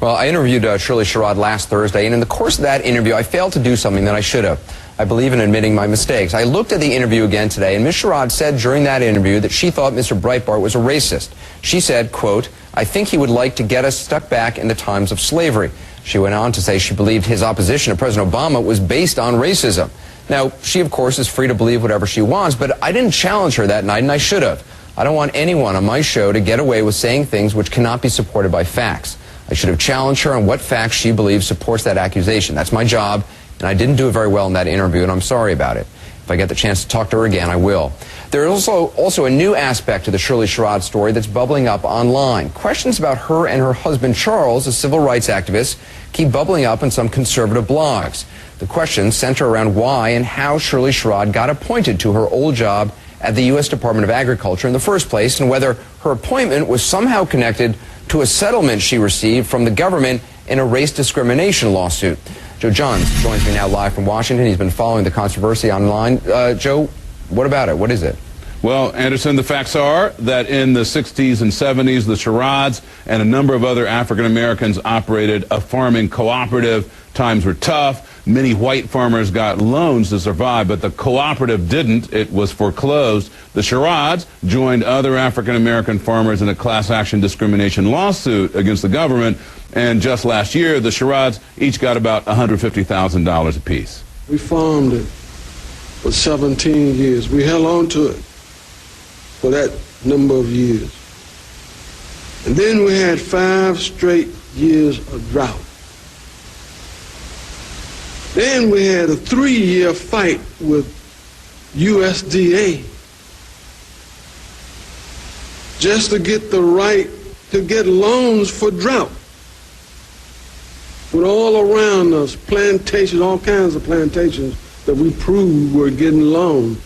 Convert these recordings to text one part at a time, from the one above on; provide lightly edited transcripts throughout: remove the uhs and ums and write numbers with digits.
Well, I interviewed Shirley Sherrod last Thursday, and in the course of that interview, I failed to do something that I should have. I believe in admitting my mistakes. I looked at the interview again today, and Ms. Sherrod said during that interview that she thought Mr. Breitbart was a racist. She said, quote, "I think he would like to get us stuck back in the times of slavery." She went on to say she believed his opposition to President Obama was based on racism. Now, she, of course, is free to believe whatever she wants, but I didn't challenge her that night, and I should have. I don't want anyone on my show to get away with saying things which cannot be supported by facts. I should have challenged her on what facts she believes supports that accusation. That's my job, and I didn't do it very well in that interview, and I'm sorry about it. If I get the chance to talk to her again, I will. There is also a new aspect to the Shirley Sherrod story that's bubbling up online. Questions about her and her husband, Charles, a civil rights activist, keep bubbling up in some conservative blogs. The questions center around why and how Shirley Sherrod got appointed to her old job at the U.S. Department of Agriculture in the first place, and whether her appointment was somehow connected to a settlement she received from the government in a race discrimination lawsuit. Joe Johns joins me now live from Washington. He's been following the controversy online. Joe, what about it? What is it? Well, Anderson, the facts are that in the 60s and 70s, the Sherrods and a number of other African Americans operated a farming cooperative. Times were tough. Many white farmers got loans to survive, but the cooperative didn't. It was foreclosed. The Sherrods joined other African American farmers in a class action discrimination lawsuit against the government. And just last year, the Sherrods each got about $150,000 apiece. We farmed it for 17 years. We held on to it for that number of years. And then we had 5 straight years of drought. Then we had a 3-year fight with USDA just to get the right to get loans for drought. With all around us, plantations, all kinds of plantations that we proved were getting loans.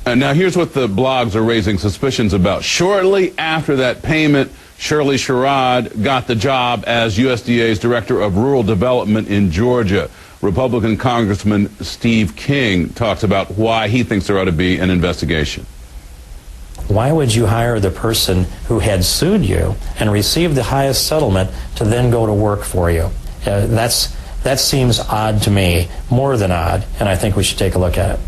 Now, here's what the blogs are raising suspicions about. Shortly after that payment, Shirley Sherrod got the job as USDA's Director of Rural Development in Georgia. Republican Congressman Steve King talks about why he thinks there ought to be an investigation. Why would you hire the person who had sued you and received the highest settlement to then go to work for you? That seems odd to me, more than odd, and I think we should take a look at it.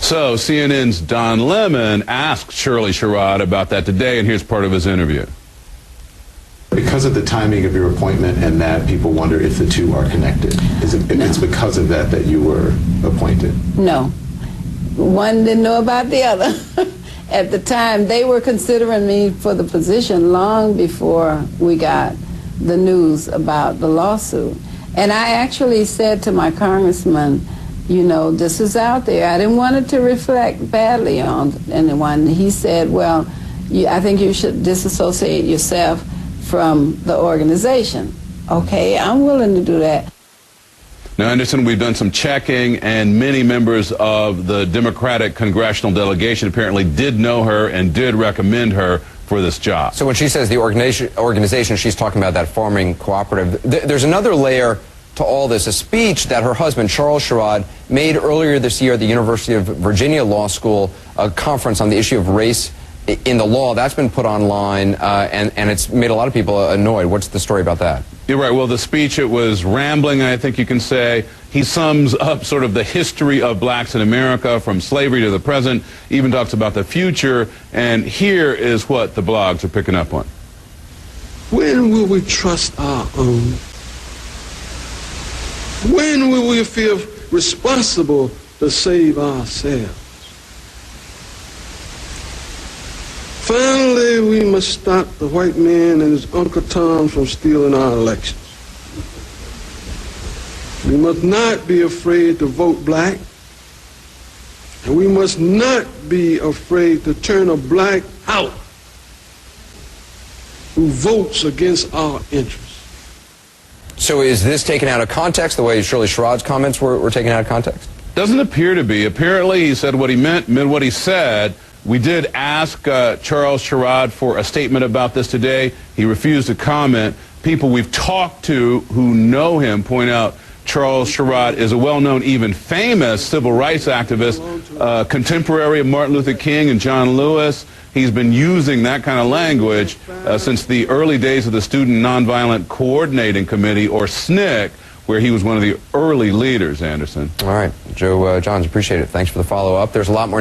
So CNN's Don Lemon asked Shirley Sherrod about that today, and here's part of his interview. Because of the timing of your appointment and that, people wonder if the two are connected. It's because of that that you were appointed? No. One didn't know about the other. At the time, they were considering me for the position long before we got the news about the lawsuit. And I actually said to my congressman, you know, this is out there. I didn't want it to reflect badly on anyone. He said, well, I think you should disassociate yourself from the organization. Okay, I'm willing to do that. Now, Anderson, we've done some checking, and many members of the Democratic congressional delegation apparently did know her and did recommend her for this job. So when she says the organization, she's talking about that farming cooperative. There's another layer to all this, a speech that her husband, Charles Sherrod, made earlier this year at the University of Virginia Law School, a conference on the issue of race in the law. That's been put online, and it's made a lot of people annoyed. What's the story about that? You're right. Well, the speech, it was rambling, I think you can say. He sums up sort of the history of blacks in America from slavery to the present, even talks about the future, and here is what the blogs are picking up on. When will we trust our own? When will we feel responsible to save ourselves? Finally, we must stop the white man and his Uncle Tom from stealing our elections. We must not be afraid to vote black, and we must not be afraid to turn a black out who votes against our interests. So is this taken out of context, the way Shirley Sherrod's comments were taken out of context? Doesn't appear to be. Apparently, he said what he meant what he said. We did ask Charles Sherrod for a statement about this today. He refused to comment. People we've talked to who know him point out Charles Sherrod is a well-known, even famous civil rights activist contemporary of Martin Luther King and John Lewis. He's been using that kind of language since the early days of the Student Nonviolent Coordinating Committee, or SNCC, where he was one of the early leaders, Anderson. All right, Joe Johns, appreciate it. Thanks for the follow-up. There's a lot more